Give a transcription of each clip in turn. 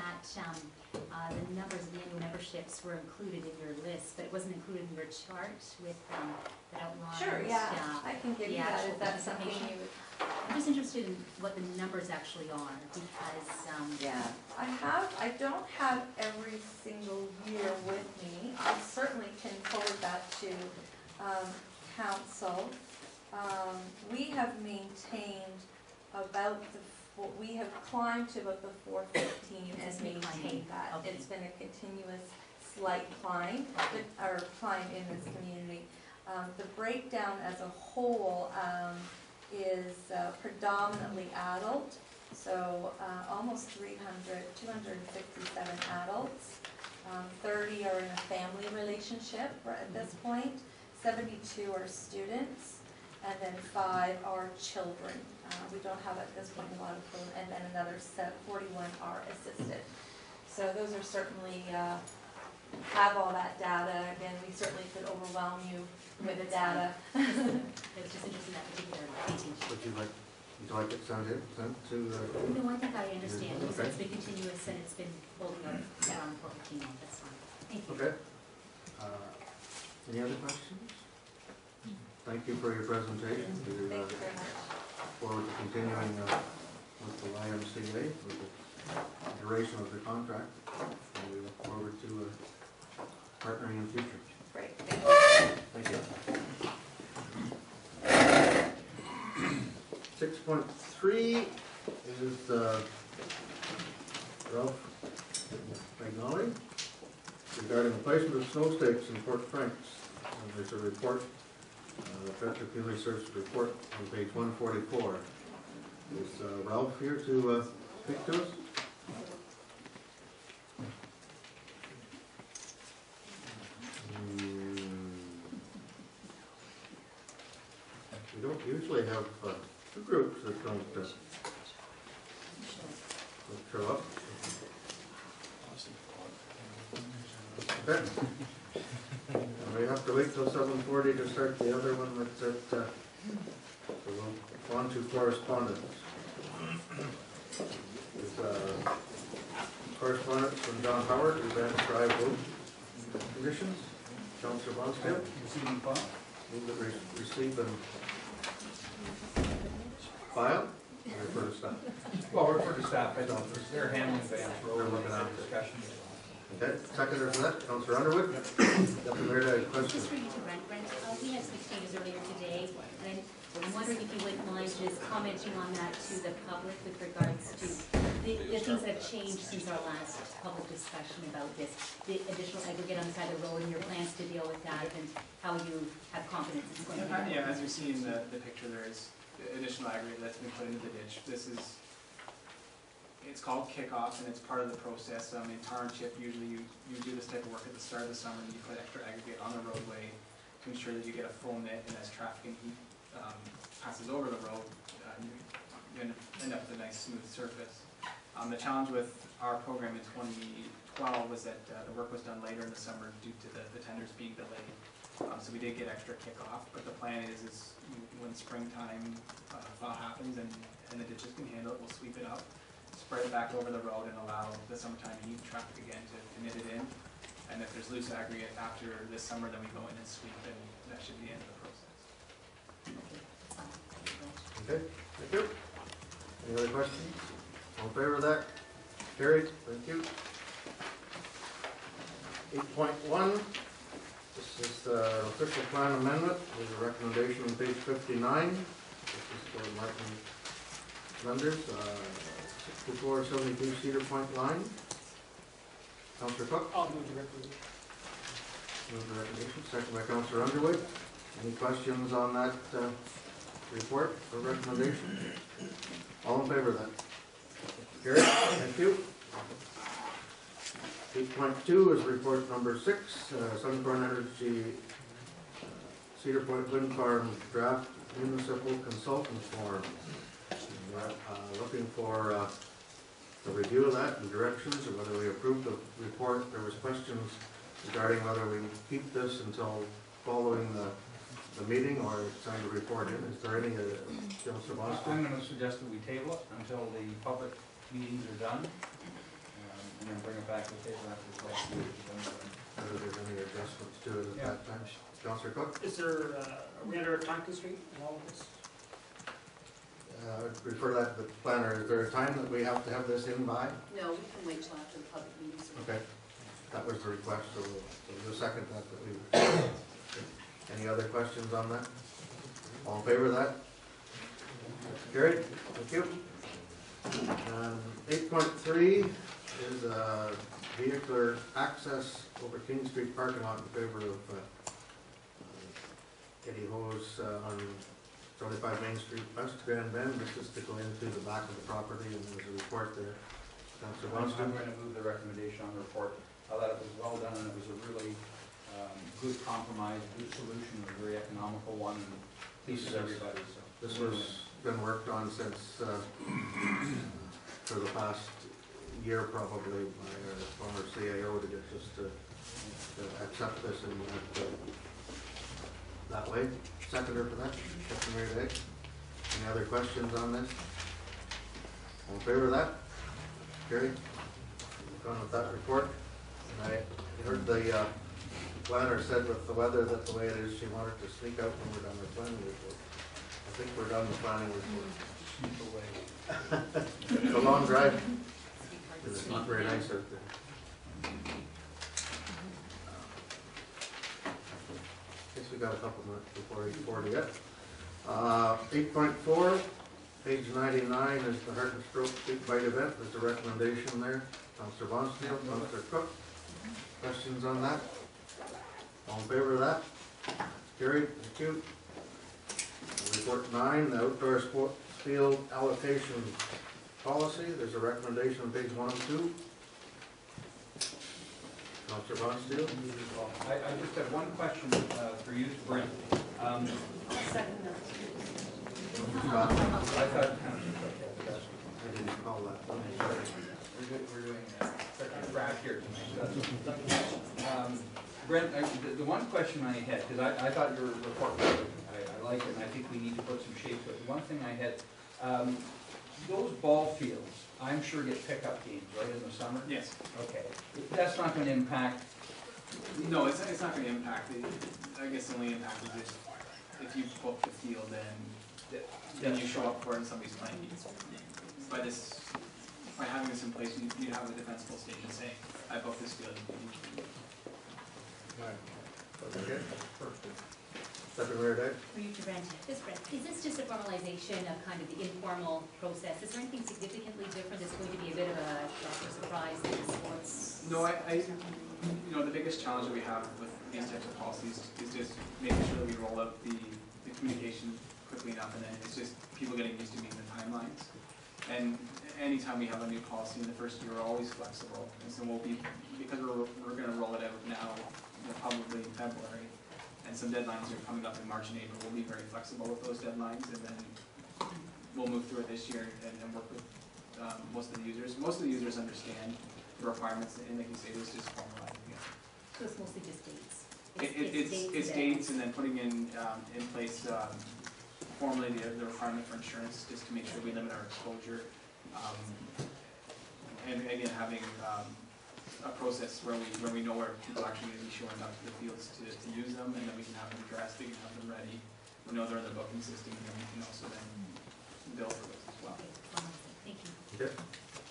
that the numbers of the annual memberships were included in your list, but it wasn't included in your chart with that outlines. Sure, yeah, I can give you that if that's something you would. I'm just interested in what the numbers actually are, because yeah, I don't have every single year with me. I certainly can forward that to council. We have maintained about we have climbed to about the 415 and maintained that. Okay. It's been a continuous slight climb, or climb in this community. The breakdown as a whole is predominantly adult, so almost 267 adults. 30 are in a family relationship at this point, 72 are students, and then 5 are children. We don't have at this point a lot of children, and then another 41 are assisted. So those are certainly, have all that data. Again, we certainly could overwhelm you with the data. I was just interested in that particular page. Would you like it sent to? No, I think I understand. Okay. It's been continuous and it's been holding up around 415. That's fine. Thank you. Okay. Any other questions? Thank you for your presentation. Thank you very much. Forward to continuing with the YMCA for the duration of the contract. And we look forward to partnering in the future. Great. Thank you. Thank you. 6.3 is Ralph Magnoli regarding the placement of snow stakes in Fort Franks. And there's a report, the Patrick Healy Service report on page 144. Is Ralph here to speak to us? We don't usually have two groups that don't show up. Okay. We have to wait till 7:40 to start the other one that's at, so we'll on to correspondence. There's correspondence from John Howard, Advanced Drive Road Conditions. Councillor Bonsfield. Move that receive and file. Or refer to staff. Well, refer to staff. They're handling the discussion. Okay, seconder for that, Councillor Underwood. Deputy Mayor, questions? Just for you to rent. We had some exchanges earlier today, and I'm wondering if you wouldn't mind just commenting on that to the public with regards to the things that have changed since our last public discussion about this, the additional aggregate on the side of the road and your plans to deal with that, and how you have confidence it's going to happen. Yeah, as you see in the picture, there is additional aggregate that's been put into the ditch. It's called kickoff, and it's part of the process. In tar and chip, usually you do this type of work at the start of the summer, and you put extra aggregate on the roadway to ensure that you get a full net, and as traffic and heat passes over the road, you end up with a nice smooth surface. The challenge with our program in 2012 was that the work was done later in the summer due to the tenders being delayed. So we did get extra kickoff, but the plan is when springtime thaw happens and the ditches can handle it, we'll sweep it up, spread it back over the road, and allow the summertime heat traffic again to knit it in. And if there's loose aggregate after this summer, then we go in and sweep, and that should be the end of the process. Okay, thank you. Any other questions? All in favor of that? Carried. Thank you. 8.1. This is official plan amendment. There's a recommendation on page 59. This is for Martin Lenders, 6472 Cedar Point line. Councillor Cook. I'll move the recommendation. Move the recommendation. Second by Councillor Underwood. Any questions on that report or recommendation? All in favor of that? Carried. Thank you. 8.2 is report number 6, Suncorn Energy Cedar Point Wind Farm draft municipal consultant form. Looking for a review of that and directions, or whether we approve the report. There was questions regarding whether we keep this until following the meeting or send a report in. Is there any, Councillor Boston? I'm going to suggest that we table it until the public meetings are done. and then bring it back to the table after the last year. Whether there's any adjustments to it at Yeah. that time. Councillor Cook? Is there, are we under a time constraint in all of this? I'd refer that to the planner. Is there a time that we have to have this in by? No, we can wait till after the public meetings. Okay, that was the request, so we'll second that we. Any other questions on that? All in favor of that? Carried, thank you. And 8.3 is vehicular access over King Street parking lot in favor of Eddie Ho's on 25 Main Street West, Grand Bend. This is to go into the back of the property, and there's a report there. Councillor I'm Wonston? going to move the recommendation on the report. I thought it was well done, and it was a really good compromise, good solution, a very economical one, and pleases everybody, so. This was been worked on since, for the past year probably, by our former CAO to get us to accept this and that way. Seconder for that, Councilor Mayor Day. Any other questions on this? All in favor of that? Carried. Gone with that report. And I heard the planner said with the weather that the way it is, she wanted to sneak out when we're done with planning report. I think we're done with planning report. Sneak away. It's a long drive. And it's not very nice out there. Guess we got a couple minutes before 8:40 yet. 8.4, page 99 is the Heart and Stroke Big Bite event. There's a recommendation there. Councillor Bonstein, Councillor Cook. Questions on that? All in favor of that? Carried, thank you. Report 9, the outdoor sports field allocation policy. There's a recommendation on page 1 and 2. Councillor Bonstein. I just have one question for you, Brent. Second that. Scott. I thought, I didn't call that. we're doing second craft here tonight. Brent, the one question I had, because I thought your report was good. I like it, and I think we need to put some shape to it. One thing I had, those ball fields, I'm sure get pickup games, right, in the summer? Yes. Okay. That's not going to impact. No, it's not gonna impact it. I guess the only impact is just if you book the field, then you show up for it and somebody's playing. By having this in place, you have a defensible statement saying, I booked this field. Okay. Second Mayor Day. For you to Brent, is this just a formalization of kind of the informal process? Is there anything significantly different that's going to be a bit of a shock or surprise in sports? No, you know, the biggest challenge that we have with these types of policies is just making sure that we roll out the communication quickly enough, and then it's just people getting used to meeting the timelines. And anytime we have a new policy in the first year, we're always flexible. And so we'll be, because we're gonna roll it out now, probably in February, and some deadlines are coming up in March and April, we'll be very flexible with those deadlines, and then we'll move through it this year and work with most of the users. Most of the users understand the requirements, and like you say, it's just formalizing it. So it's mostly just dates? It's dates, and then putting in place formally the requirement for insurance, just to make sure we limit our exposure. And again, having a process where we know where people are actually going to be showing up to the fields to use them, and then we can have them dressed, we can have them ready. We know they're in the booking system, and then we can also then bill for those as well. Thank you. Okay.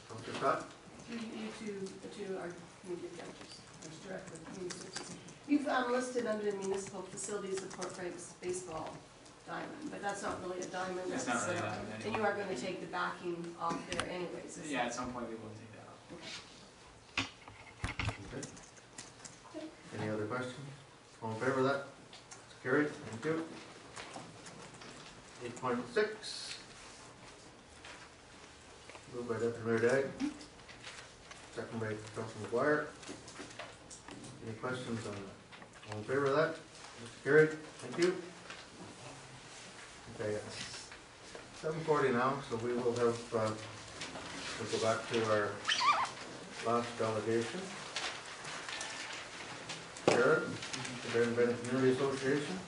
Councillor Scott. You two are community directors, or director of community services. You've listed under municipal facilities the Port Franks baseball diamond, but that's not really a diamond It's not really a necessarily. diamond And anymore. you are going to take the backing off there anyways. Yeah, at some point we will take that off. Okay. Any other questions? All in favor of that? It's carried. Thank you. 8.6. Moved by Deputy Mayor Day. Second by Councilor McGuire. Any questions on that? All in favor of that? It's carried. Thank you. Okay, it's 7:40 now, so we will have, we'll go back to our last delegation. Sharon, the Grand Bend Community Association.